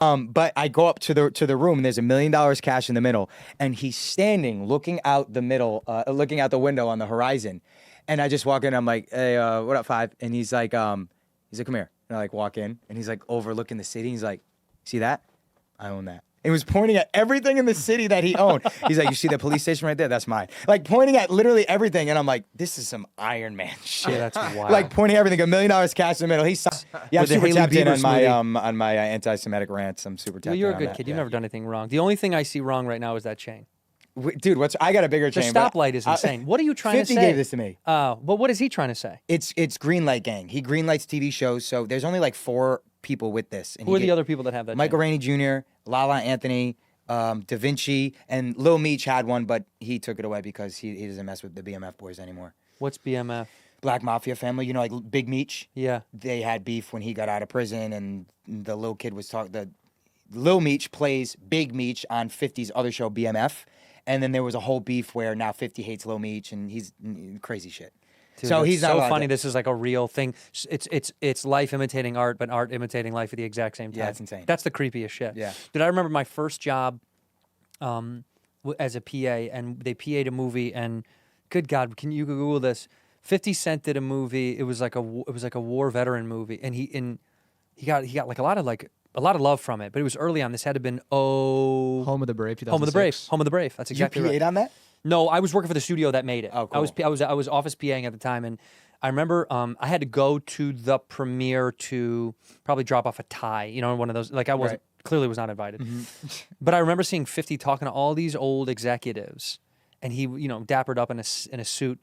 But I go up to the room and there's $1 million cash in the middle, and he's standing looking out the looking out the window on the horizon, and I just walk in. I'm like, hey, what up, Five? And he's like, come here. And I like walk in, and he's like overlooking the city. He's like, see that? I own that. And he was pointing at everything in the city that he owned. He's like, you see the police station right there? That's mine. Like pointing at literally everything. And I'm like, this is some Iron Man shit. Yeah, that's wild. Like pointing at everything, $1 million cash in the middle. He's I'm super Haley tapped in Bieber on my anti-Semitic rants. I'm super tapped in. Well, you're a on good that. kid. You've never done anything wrong. The only thing I see wrong right now is that chain. Dude, I got a bigger The chain. stoplight is insane. What are you trying to say? 50 gave this to me. But what is he trying to say? It's Greenlight Gang. He greenlights TV shows. So there's only like 4 people with this. And Who are the other people that have that Michael chain? Rainey Jr., Lala Anthony, Da Vinci, and Lil Meech had one, but he took it away because he doesn't mess with the BMF boys anymore. What's BMF? Black Mafia family, you know, like Big Meech. Yeah. They had beef when he got out of prison, and the little kid was talking. Lil Meech plays Big Meech on 50's other show, BMF, and then there was a whole beef where now 50 hates Lil Meech, and he's crazy shit. Dude, so he's not so allowed funny. to- This is like a real thing. It's life imitating art, but art imitating life at the exact same time. Yeah, it's insane. That's the creepiest shit. Yeah. Dude, I remember my first job as a PA, and they PA'd a movie, and good God, can you Google this? 50 Cent did a movie. It was like a war veteran movie, and he got like a lot of love from it. But it was early on. This had to have been Home of the Brave, 2006. Home of the Brave. Home of the Brave. That's exactly you right. PA'd on that? No, I was working for the studio that made it. Oh, cool. I was office PAing at the time, and I remember I had to go to the premiere to probably drop off a tie, you know, one of those. Like I wasn't clearly was not invited, but I remember seeing 50 talking to all these old executives, and he, you know, dappered up in a suit,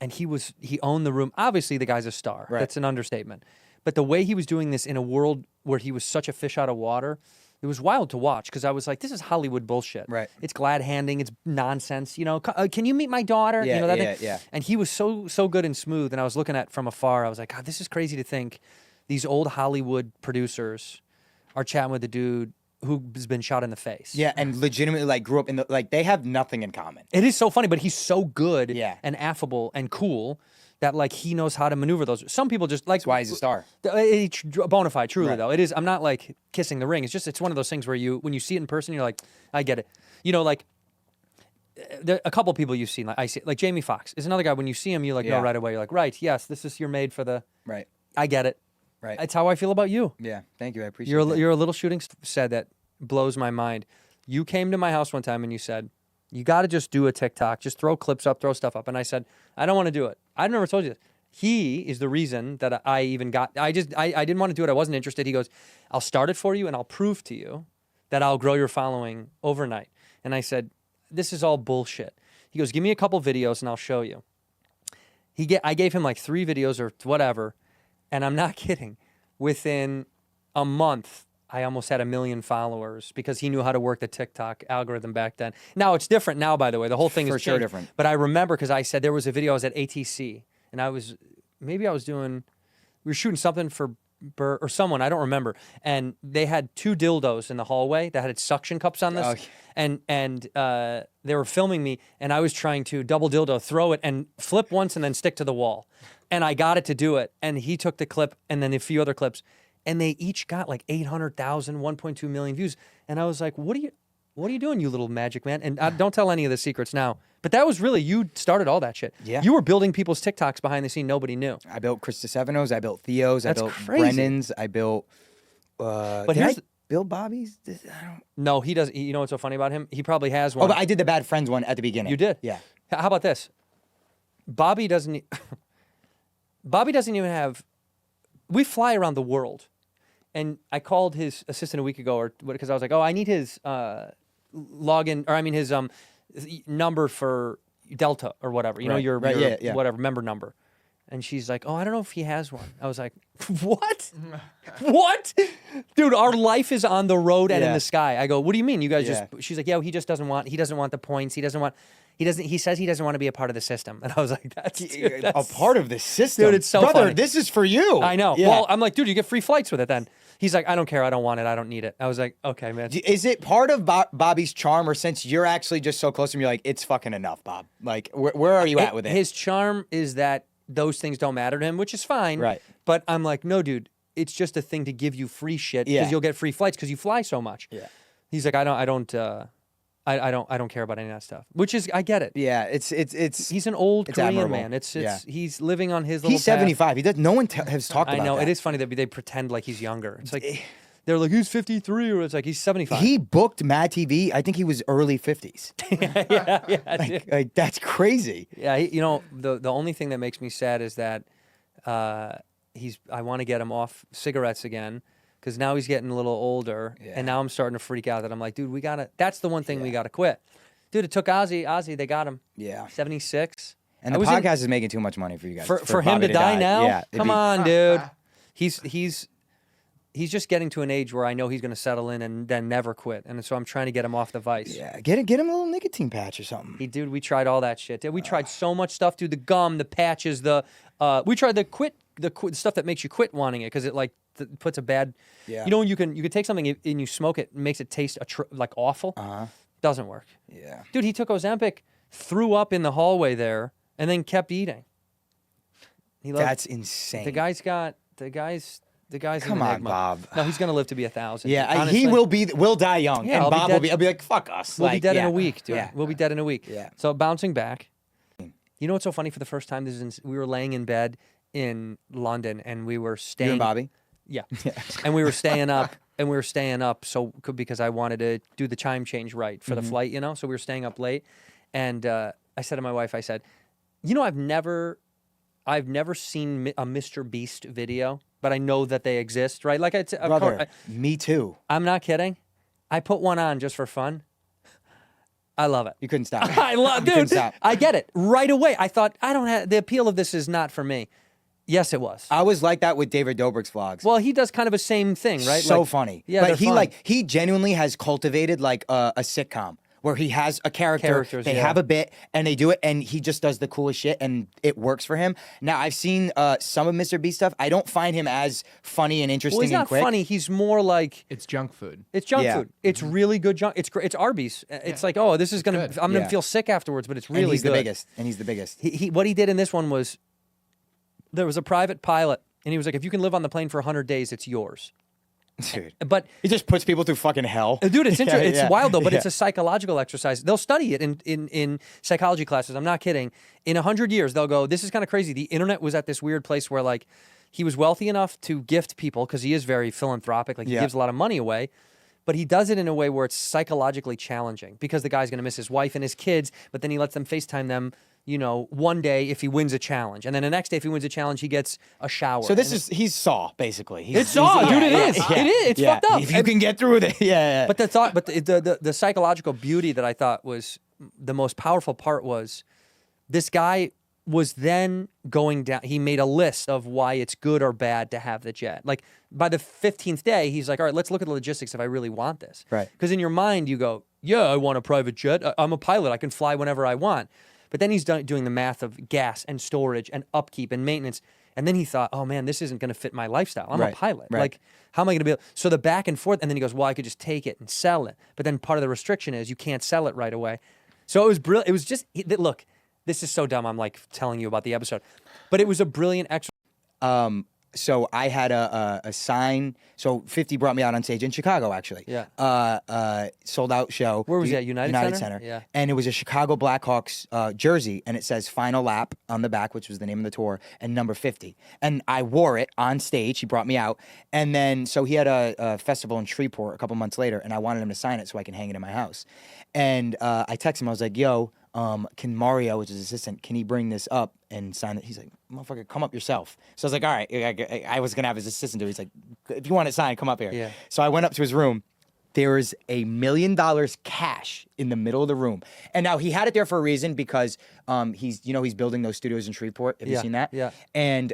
and he owned the room. Obviously, the guy's a star. Right. That's an understatement. But the way he was doing this in a world where he was such a fish out of water. It was wild to watch because I was like, this is Hollywood bullshit. Right. It's glad handing. It's nonsense. You know, can you meet my daughter? Yeah, you know, that yeah, thing. yeah. And he was so good and smooth. And I was looking at from afar. I was like, God, this is crazy to think these old Hollywood producers are chatting with a dude who's been shot in the face. Yeah, and legitimately like grew up in they have nothing in common. It is so funny, but he's so good Yeah. and affable and cool that like he knows how to maneuver those. Some people just like. That's why he's a star. Bona fide, truly Right. though. It is. I'm not like kissing the ring. It's one of those things where when you see it in person, you're like, I get it. You know, like there a couple people you've seen. Like I see, like Jamie Foxx is another guy. When you see him, you like know Yeah. right away. You're like, right, yes, you're made for the. Right. I get it. Right. That's how I feel about you. Yeah. Thank you. I appreciate You're that. a little shooting stud that blows my mind. You came to my house one time and you said, you got to just do a TikTok, just throw clips up, throw stuff up. And I said, I don't want to do it. I never told you this. He is the reason that I even got, I didn't want to do it. I wasn't interested. He goes, I'll start it for you and I'll prove to you that I'll grow your following overnight. And I said, this is all bullshit. He goes, give me a couple videos and I'll show you. I gave him like 3 videos or whatever. And I'm not kidding. Within a month, I almost had 1 million followers because he knew how to work the TikTok algorithm back then. Now it's different now, by the way. The whole thing is For sure changed. different. But I remember because I said there was a video. I was at ATC and we were shooting something for Burr or someone, I don't remember. And they had 2 dildos in the hallway that had suction cups on this. Oh. And they were filming me and I was trying to double dildo, throw it and flip once and then stick to the wall. And I got it to do it. And he took the clip and then a few other clips. And they each got like 800,000, 1.2 million views. And I was like, what are you doing, you little magic man? And don't tell any of the secrets now. But that was really, you started all that shit. Yeah. You were building people's TikToks behind the scene. Nobody knew. I built Chris DeStefano's. I built Theo's. That's I built crazy. Brennan's. I built. But here's build Bobby's? I don't. No, he doesn't. You know what's so funny about him? He probably has Oh, one. but I did the Bad Friends one at the beginning. You did? Yeah. How about this? Bobby doesn't even have. We fly around the world. And I called his assistant a week ago, because I was like, "Oh, I need his login, or I mean his number for Delta or whatever. You know, your whatever member number." And she's like, "Oh, I don't know if he has one." I was like, "What? What, dude? Our life is on the road and in the sky." I go, "What do you mean? You guys just?" She's like, "Yeah, he just doesn't want. He doesn't want the points. He says he doesn't want to be a part of the system." And I was like, that's a part of the system, dude. It's so brother. funny. This is for you. I know. Yeah. Well, I'm like, dude, you get free flights with it then. He's like, I don't care. I don't want it. I don't need it. I was like, okay, man. Is it part of Bobby's charm, or since you're actually just so close to him, you're like, it's fucking enough, Bob? Like, where are you at with it? His charm is that those things don't matter to him, which is fine. Right. But I'm like, no, dude, it's just a thing to give you free shit because you'll get free flights because you fly so much. Yeah. He's like, I don't care about any of that stuff. Which is, I get it. Yeah, it's He's an old Korean admirable. man. It's Yeah. he's living on his little he's path. 75. He does. No one has talked about I know that. it is funny that they pretend like he's younger. It's like they're like he's 53, or it's like he's 75. He booked Mad TV. I think he was early 50s. yeah. Like that's crazy. Yeah, you know, the only thing that makes me sad is that I want to get him off cigarettes again because now he's getting a little older, and now I'm starting to freak out that I'm like, dude, that's the one thing we gotta quit. Dude, it took Ozzy, they got him. Yeah. 76. And the podcast is making too much money for you guys. For him Bobby to die now? Yeah. Come on, dude. He's just getting to an age where I know he's going to settle in and then never quit. And so I'm trying to get him off the vice. Yeah. Get him a little nicotine patch or something. Dude, we tried all that shit. Dude, we tried so much stuff, dude. The gum, the patches, we tried the stuff that makes you quit wanting it because it like puts a bad. Yeah. You know, you can take something and you smoke it, it makes it taste like awful. Doesn't work. Yeah. Dude, he took Ozempic, threw up in the hallway there, and then kept eating. That's insane. The guy's Come an on, enigma. Bob. No, he's gonna live to be 1,000. Yeah, honestly. we'll die young. Yeah, and I'll be Bob dead. I'll be like, fuck us. We'll be Like, dead in yeah. a week, dude. Yeah. We'll be dead in a week. Yeah. So bouncing back, you know what's so funny? For the first time, we were laying in bed in London, and we were staying. You and Bobby? Yeah. And we were staying up, because I wanted to do the chime change right for the flight, you know. So we were staying up late, and I said to my wife, I said, you know, I've never seen a MrBeast video, but I know that they exist, right? Like Brother, me too. I'm not kidding. I put one on just for fun. I love it. You couldn't stop. Dude, I get it right away. I thought the appeal of this is not for me. Yes, it was. I was like that with David Dobrik's vlogs. Well, he does kind of a same thing, right? So like, funny. Yeah, but fun. he genuinely has cultivated like a sitcom where he has a character, they have a bit, and they do it, and he just does the coolest shit, and it works for him. Now, I've seen some of MrBeast stuff. I don't find him as funny and interesting Well, he's and not quick. funny. He's more like It's junk food. it's junk food. It's really good junk. It's great. It's Arby's. It's like, oh, this is gonna. good. I'm gonna feel sick afterwards, but it's really And he's good. the biggest. And he's the biggest. What he did in this one was there was a private pilot, and he was like, if you can live on the plane for 100 days, it's yours. Dude. But He just puts people through fucking hell. dude, it's interesting. It's wild though, but yeah. it's a psychological exercise. They'll study it in psychology classes. I'm not kidding. In 100 years, they'll go, this is kind of crazy. The internet was at this weird place where like he was wealthy enough to gift people because he is very philanthropic. Like he gives a lot of money away. But he does it in a way where it's psychologically challenging because the guy's going to miss his wife and his kids, but then he lets them FaceTime them, you know, one day if he wins a challenge. And then the next day if he wins a challenge, he gets a shower. So he's Saw, basically. It's Saw, dude, it is. It is. It's fucked up. If you can get through with it, yeah. But the psychological beauty that I thought was the most powerful part was this guy was then going down. He made a list of why it's good or bad to have the jet. Like by the 15th day, he's like, all right, let's look at the logistics if I really want this. Right. Because in your mind, you go, yeah, I want a private jet. I'm a pilot. I can fly whenever I want. But then he's doing the math of gas and storage and upkeep and maintenance. And then he thought, oh man, this isn't going to fit my lifestyle. I'm a pilot. Right. Like, how am I going to be able? So the back and forth. And then he goes, well, I could just take it and sell it. But then part of the restriction is you can't sell it right away. So it was brilliant. It was just, look, this is so dumb. I'm like telling you about the episode. But it was a brilliant exercise. So I had a sign. So 50 brought me out on stage in Chicago, actually. Yeah. Sold out show. Where was that? United Center? Yeah. And it was a Chicago Blackhawks jersey, and it says "Final Lap" on the back, which was the name of the tour, and number 50. And I wore it on stage. He brought me out, and then so he had a festival in Shreveport a couple months later, and I wanted him to sign it so I can hang it in my house. And I texted him. I was like, "Yo, can Mario, which is his assistant, can he bring this up and sign it?" He's like, "Motherfucker, come up yourself." So I was like, all right. I was going to have his assistant do it. He's like, if you want it signed, come up here. Yeah. So I went up to his room. There is $1 million cash in the middle of the room. And now he had it there for a reason because he's building those studios in Shreveport. Have you seen that? Yeah. And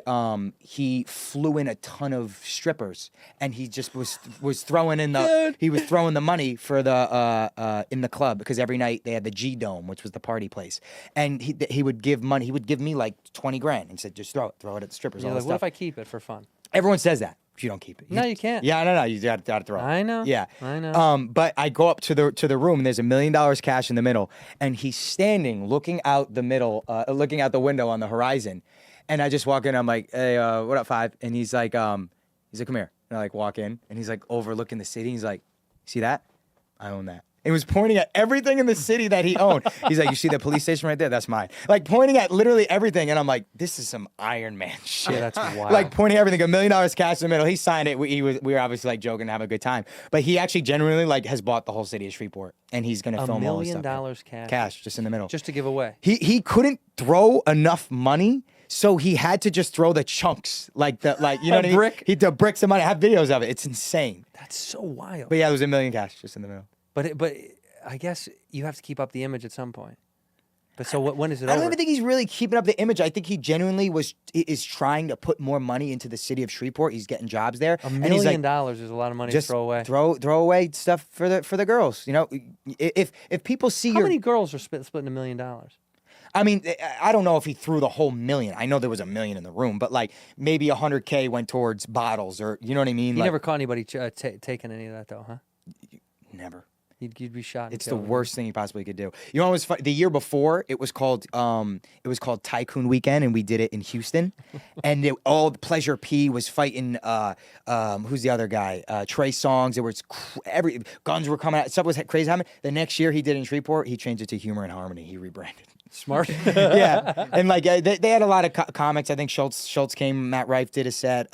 he flew in a ton of strippers, and he just was throwing in the money for the in the club because every night they had the G Dome, which was the party place, and he would give money. He would give me like 20 grand and said, just throw it at the strippers. You're All like, that what stuff. if I keep it for fun? Everyone says that. If you don't keep it. No, you can't. Yeah, no, you gotta throw it. I know. Yeah. I know. But I go up to the room, and there's $1 million cash in the middle, and he's standing looking out the middle, looking out the window on the horizon. And I just walk in, I'm like, hey, what up, Five? And he's like, He's like, come here. And I like walk in, and he's like overlooking the city. He's like, see that? I own that. And he was pointing at everything in the city that he owned. He's like, you see the police station right there? That's mine. Like pointing at literally everything. And I'm like, this is some Iron Man shit. Yeah, that's wild. Like pointing at everything, $1 million cash in the middle. He signed it. We were obviously like joking and having a good time. But he actually genuinely like has bought the whole city of Shreveport. And he's going to film all this $1 stuff. million cash. Cash, just in the middle. Just to give away. He couldn't throw enough money, so he had to just throw the chunks, you know what I mean? Brick? The bricks of money. I have videos of it. It's insane. That's so wild. But yeah, there was $1 million cash just in the middle. But I guess you have to keep up the image at some point. But so when is it I over? don't even think he's really keeping up the image. I think he genuinely is trying to put more money into the city of Shreveport. He's getting jobs there. $1 million is a lot of money to just throw away. Throw away stuff for the girls. You know, if people see How many girls are splitting $1 million? I mean, I don't know if he threw the whole $1 million. I know there was $1 million in the room, but like maybe $100K went towards bottles, or you know what I mean. You like, never caught anybody taking any of that though, huh? Never. You'd be shot. And It's the killed. worst thing you possibly could do. You know what was fun? The year before, it was called Tycoon Weekend, and we did it in Houston. And all Pleasure P was fighting. Who's the other guy? Trey Songz. There was every guns were coming out. Stuff was crazy happening. The next year he did in Shreveport, he changed it to Humor and Harmony. He rebranded. Smart. Yeah, and like they had a lot of comics. I think Schultz came. Matt Rife did a set.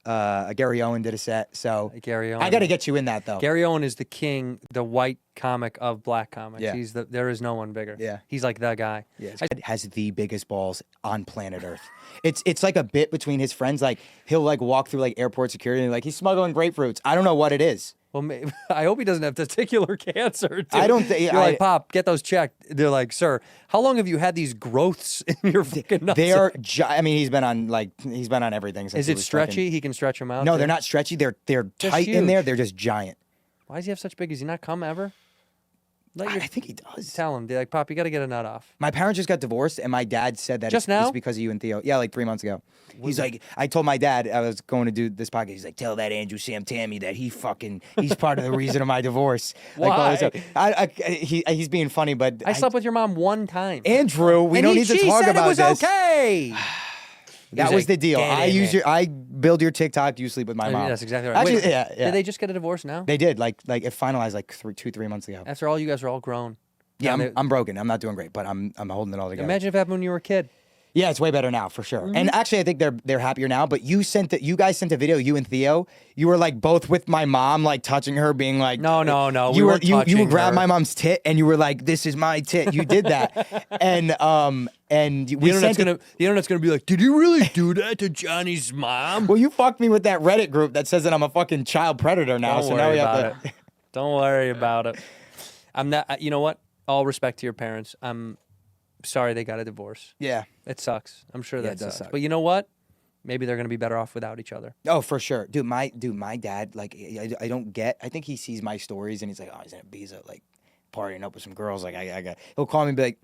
Gary Owen did a set. So Gary Owen. I got to get you in that though. Gary Owen is the king, the white comic of black comics. Yeah. There is no one bigger. Yeah. He's like the guy. Yeah, has the biggest balls on planet Earth. It's like a bit between his friends. Like he'll like walk through like airport security and like he's smuggling grapefruits. I don't know what it is. Well, I hope he doesn't have testicular cancer. Dude. I don't think. You're like, Pop, get those checked. They're like, sir, how long have you had these growths in your fucking nuts? They are. I mean, he's been on everything. Since Is it stretchy? He can stretch them out. No, too? they're not stretchy. They're Just tight in there. huge. They're just giant. Why does he have such big? Does he not come ever? I think he does. Tell him. They're like, Pop, you got to get a nut off. My parents just got divorced, and my dad said that Just it's now? because of you and Theo. Yeah, like 3 months ago. He's like, I told my dad I was going to do this podcast. He's like, tell that Andrew Sam Tammy that he's part of the reason of my divorce. Like, all this Why? stuff. He's being funny, but I slept with your mom one time. Andrew, we don't need to talk about this. She said it was okay. That was the deal. I build your TikTok. You sleep with my mom. That's exactly right. Actually, Wait, yeah. Did they just get a divorce now? They did. Like it finalized like 3 months ago. After all, you guys are all grown. Yeah, I'm broken. I'm not doing great, but I'm holding it all together. Imagine if it happened when you were a kid. Yeah, it's way better now for sure. Mm-hmm. And actually, I think they're happier now. But you guys sent a video. You and Theo, you were like both with my mom, like touching her, being like, No. You weren't you touching grabbed her. my mom's tit, and you were like, "This is my tit." You did that, and we sent it. The internet's gonna be like, did you really do that to Johnny's mom? Well, you fucked me with that Reddit group that says that I'm a fucking child predator now. Don't so now worry we have about to. it. Don't worry about it. I'm not. You know what? All respect to your parents. I'm sorry they got a divorce. Yeah. It sucks. I'm sure Yeah, that it does sucks. suck. But you know what? Maybe they're gonna be better off without each other. Oh, for sure, dude. My dad, like, I don't get. I think he sees my stories and he's like, oh, he's in Ibiza, like, partying up with some girls. Like, I got. He'll call me and be like,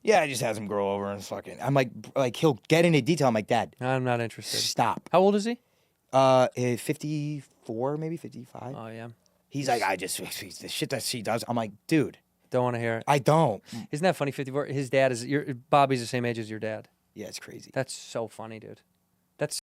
yeah, I just had some girl over and fucking. I'm like he'll get into detail. I'm like, Dad, I'm not interested. stop. How old is he? 54, maybe 55. Oh yeah. He's like, the shit that she does. I'm like, dude, Don't want to hear it. I don't. Isn't that funny? 54. His dad is Bobby's the same age as your dad. Yeah, it's crazy. That's so funny, dude.